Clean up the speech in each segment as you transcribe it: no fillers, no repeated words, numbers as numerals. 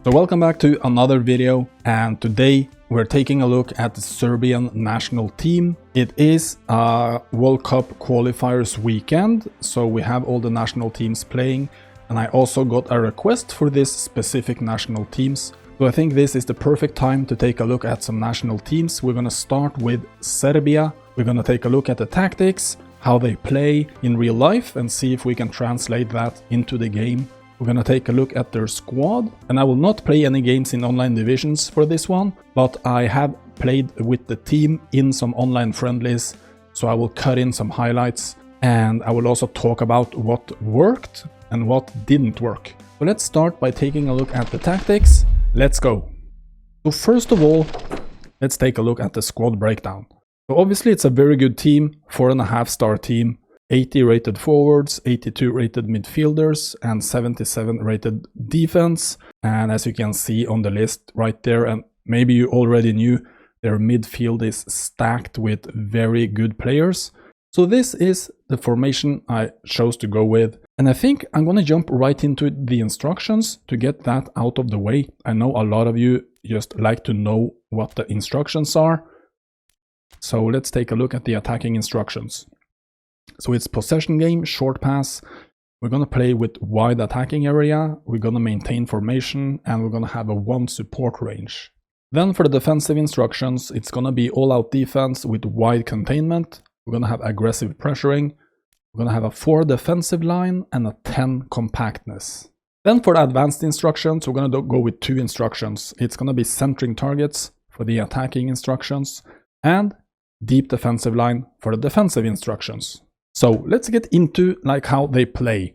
So welcome back to another video, and today we're taking a look at the Serbian national team. It is a World Cup qualifiers weekend, so we have all the national teams playing, and I also got a request for this specific national teams. So I think this is the perfect time to take a look at some national teams. We're gonna start with Serbia. We're gonna take a look at the tactics, how they play in real life, and see if we can translate that into the game. We're gonna take a look at their squad, and I will not play any games in online divisions for this one, but I have played with the team in some online friendlies, so I will cut in some highlights, and I will also talk about what worked and what didn't work. So let's start by taking a look at the tactics. Let's go. So first of all, let's take a look at the squad breakdown. So obviously it's a very good team, 4.5-star team. 80 rated forwards, 82 rated midfielders, and 77 rated defense. And as you can see on the list right there, and maybe you already knew, their midfield is stacked with very good players. So this is the formation I chose to go with. And I think I'm gonna jump right into the instructions to get that out of the way. I know a lot of you just like to know what the instructions are. So let's take a look at the attacking instructions. So it's possession game, short pass. We're going to play with wide attacking area. We're going to maintain formation, and we're going to have a 1 support range. Then for the defensive instructions, it's going to be all-out defense with wide containment. We're going to have aggressive pressuring. We're going to have a 4 defensive line and a 10 compactness. Then for the advanced instructions, we're going to go with 2 instructions. It's going to be centering targets for the attacking instructions and deep defensive line for the defensive instructions. So let's get into like how they play.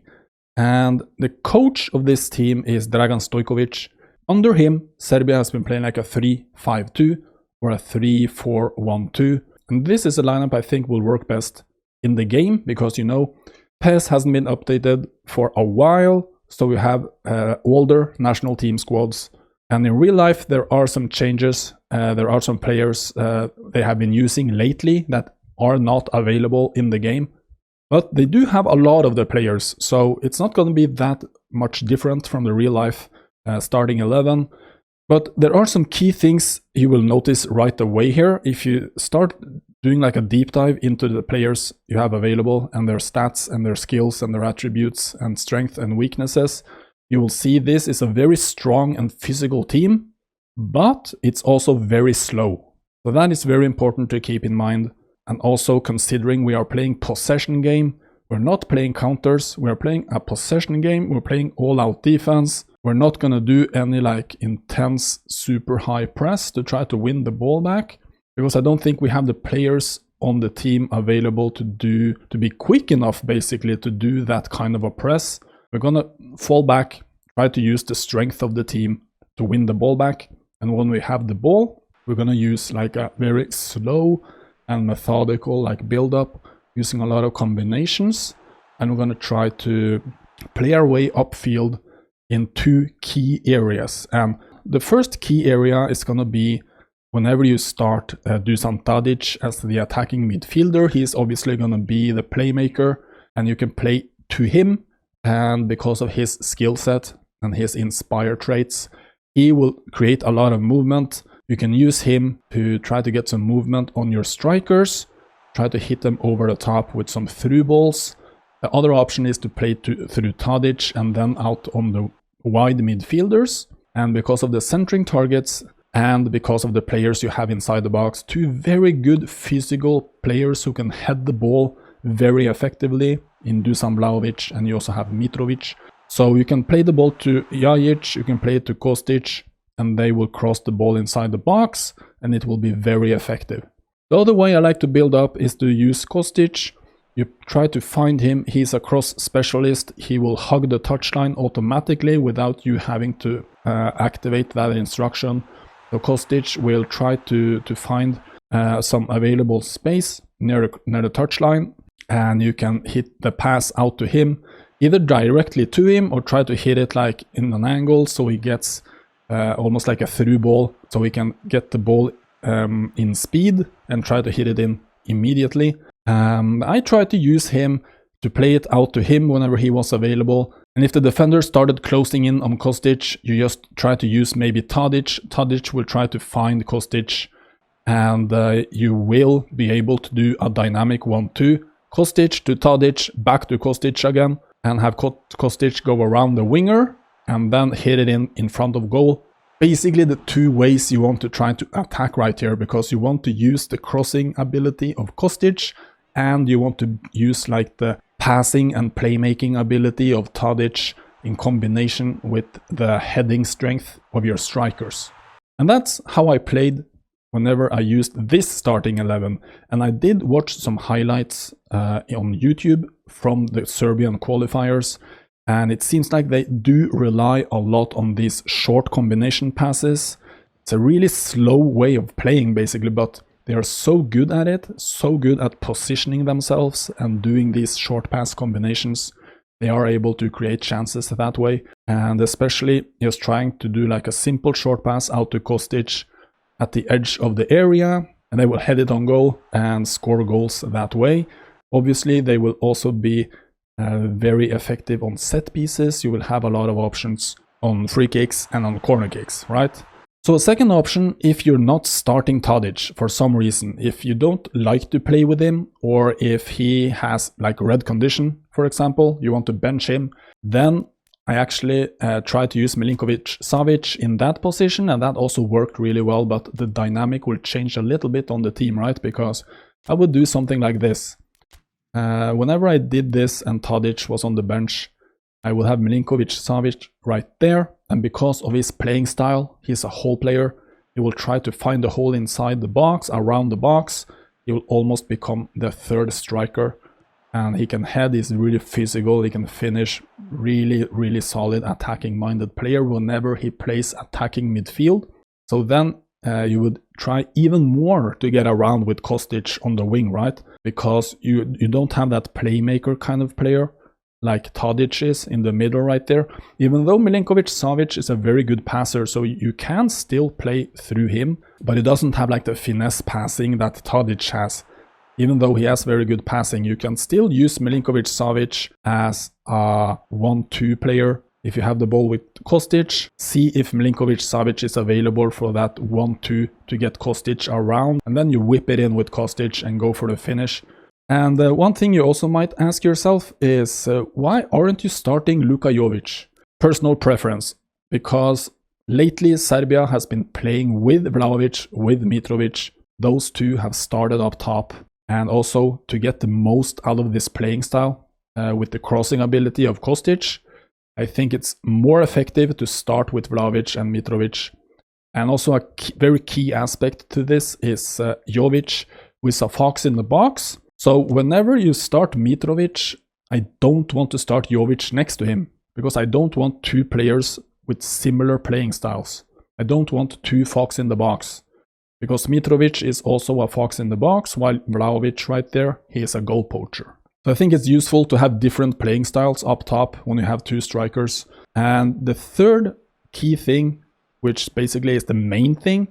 And the coach of this team is Dragan Stojkovic. Under him, Serbia has been playing like a 3-5-2 or a 3-4-1-2. And this is a lineup I think will work best in the game because, you know, PES hasn't been updated for a while. So we have older national team squads. And in real life, there are some changes. There are some players they have been using lately that are not available in the game. But they do have a lot of the players, so it's not going to be that much different from the real life starting 11. But there are some key things you will notice right away here. If you start doing like a deep dive into the players you have available and their stats and their skills and their attributes and strength and weaknesses, you will see this is a very strong and physical team, but it's also very slow. So that is very important to keep in mind. And also considering we are playing possession game, we're not playing counters, we're playing a possession game, we're playing all-out defense. We're not gonna do any like intense, super high press to try to win the ball back, because I don't think we have the players on the team available to be quick enough basically to do that kind of a press. We're gonna fall back, try to use the strength of the team to win the ball back. And when we have the ball, we're gonna use like a very slow and methodical like build up using a lot of combinations, and we're going to try to play our way upfield in 2 key areas. And the first key area is going to be whenever you start Dragan Stojkovic as the attacking midfielder. He's obviously going to be the playmaker, and you can play to him, and because of his skill set and his inspire traits, he will create a lot of movement. You can use him to try to get some movement on your strikers, try to hit them over the top with some through balls. The other option is to play through Tadic and then out on the wide midfielders. And because of the centering targets and because of the players you have inside the box, 2 very good physical players who can head the ball very effectively in Dusan Vlahovic, and you also have Mitrovic. So you can play the ball to Jajic, you can play it to Kostic, and they will cross the ball inside the box, and it will be very effective. The other way I like to build up is to use Kostic. You try to find him, he's a cross specialist, he will hug the touchline automatically without you having to activate that instruction. So Kostic will try to find some available space near the touchline, and you can hit the pass out to him, either directly to him or try to hit it like in an angle so he gets almost like a through ball, so we can get the ball in speed and try to hit it in immediately. I tried to use him to play it out to him whenever he was available, And if the defender started closing in on Kostic, you just try to use maybe Tadic. Tadic will try to find Kostic, and you will be able to do a dynamic 1-2. Kostic to Tadic, back to Kostic again, and have Kostic go around the winger and then hit it in front of goal. Basically the two ways you want to try to attack right here, because you want to use the crossing ability of Kostic and you want to use like the passing and playmaking ability of Tadic in combination with the heading strength of your strikers. And that's how I played whenever I used this starting 11. And I did watch some highlights on YouTube from the Serbian qualifiers, and it seems like they do rely a lot on these short combination passes. It's a really slow way of playing basically, but they are so good at it, so good at positioning themselves and doing these short pass combinations. They are able to create chances that way, and especially just trying to do like a simple short pass out to Kostic at the edge of the area, and they will head it on goal and score goals that way. Obviously, they will also be very effective on set pieces. You will have a lot of options on free kicks and on corner kicks, right? So a second option, if you're not starting Tadic for some reason, if you don't like to play with him, or if he has like red condition, for example, you want to bench him, then I actually tried to use Milinkovic-Savic in that position, and that also worked really well, but the dynamic will change a little bit on the team, right? Because I would do something like this. Whenever I did this and Tadic was on the bench, I will have Milinkovic-Savic right there, and because of his playing style, he's a hole player. He will try to find the hole inside the box, around the box. He will almost become the third striker, and he can head, he's really physical, he can finish, really solid attacking minded player whenever he plays attacking midfield. So then you would try even more to get around with Kostic on the wing, right? Because you don't have that playmaker kind of player like Tadic is in the middle right there. Even though Milinkovic-Savic is a very good passer, so you can still play through him, but he doesn't have like the finesse passing that Tadic has. Even though he has very good passing, you can still use Milinkovic-Savic as a 1-2 player. If you have the ball with Kostic, see if Milinkovic-Savic is available for that 1-2 to get Kostic around, and then you whip it in with Kostic and go for the finish. And one thing you also might ask yourself is, why aren't you starting Luka Jovic? Personal preference, because lately Serbia has been playing with Vlahovic, with Mitrovic. Those two have started up top, and also to get the most out of this playing style with the crossing ability of Kostic, I think it's more effective to start with Vlahovic and Mitrovic. And also a very key aspect to this is Jovic with a fox in the box. So whenever you start Mitrovic, I don't want to start Jovic next to him, because I don't want two players with similar playing styles. I don't want two fox in the box, because Mitrovic is also a fox in the box, while Vlahovic right there, he is a goal poacher. So I think it's useful to have different playing styles up top when you have two strikers. And the third key thing, which basically is the main thing,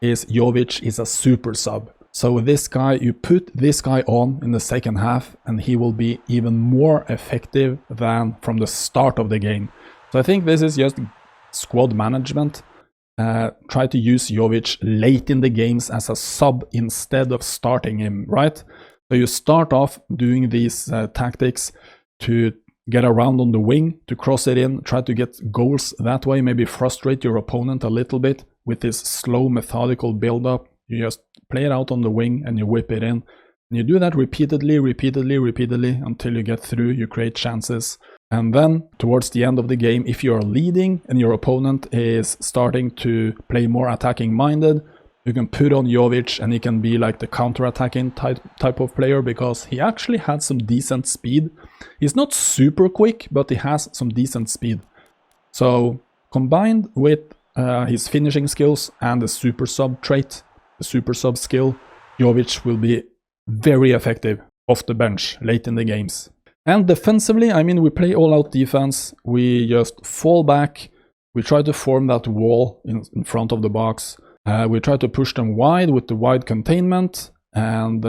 is Jovic is a super sub. So with this guy, you put this guy on in the second half and he will be even more effective than from the start of the game. So I think this is just squad management. Try to use Jovic late in the games as a sub instead of starting him, right? So you start off doing these tactics to get around on the wing, to cross it in, try to get goals that way, maybe frustrate your opponent a little bit with this slow methodical build-up. You just play it out on the wing and you whip it in. And you do that repeatedly until you get through, you create chances. And then towards the end of the game, if you are leading and your opponent is starting to play more attacking minded, you can put on Jovic and he can be like the counter-attacking type of player, because he actually had some decent speed. He's not super quick, but he has some decent speed. So combined with his finishing skills and the super sub trait, the super sub skill, Jovic will be very effective off the bench late in the games. And defensively, I mean, we play all-out defense. We just fall back. We try to form that wall in front of the box. We try to push them wide with the wide containment. And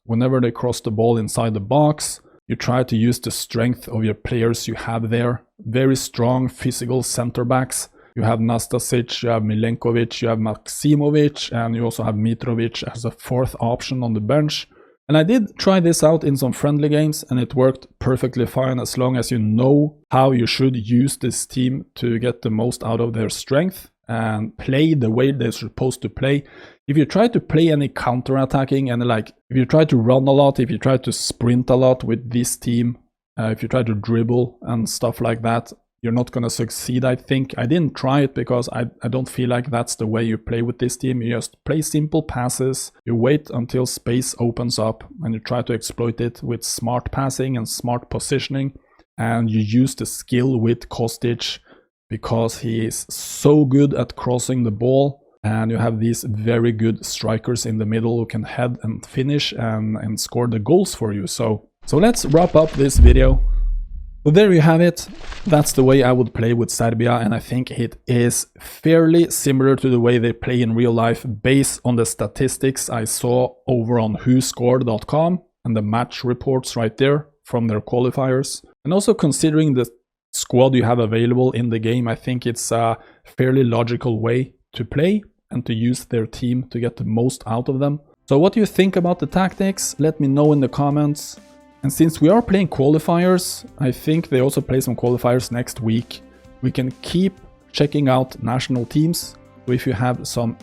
whenever they cross the ball inside the box, You try to use the strength of your players you have there. Very strong physical center backs. You have Nastasic, you have Milenkovic, you have Maksimovic, and you also have Mitrovic as a fourth option on the bench. And I did try this out in some friendly games, and it worked perfectly fine as long as you know how you should use this team to get the most out of their strength and play the way they're supposed to play. If you try to play any counter-attacking and if you try to run a lot, if you try to sprint a lot with this team, if you try to dribble and stuff like that, you're not going to succeed, I think. I didn't try it because I don't feel like that's the way you play with this team. You just play simple passes, you wait until space opens up, and you try to exploit it with smart passing and smart positioning. And you use the skill with Kostic because he is so good at crossing the ball. And you have these very good strikers in the middle who can head and finish and score the goals for you. So let's wrap up this video. So there you have it. That's the way I would play with Serbia, and I think it is fairly similar to the way they play in real life based on the statistics I saw over on whoscored.com and the match reports right there from their qualifiers. And also considering the squad you have available in the game, I think it's a fairly logical way to play and to use their team to get the most out of them. So what do you think about the tactics? Let me know in the comments. And since we are playing qualifiers, I think they also play some qualifiers next week. We can keep checking out national teams. So if you have some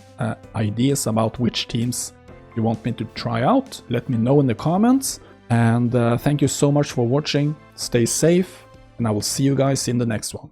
ideas about which teams you want me to try out, let me know in the comments. And thank you so much for watching. Stay safe, and I will see you guys in the next one.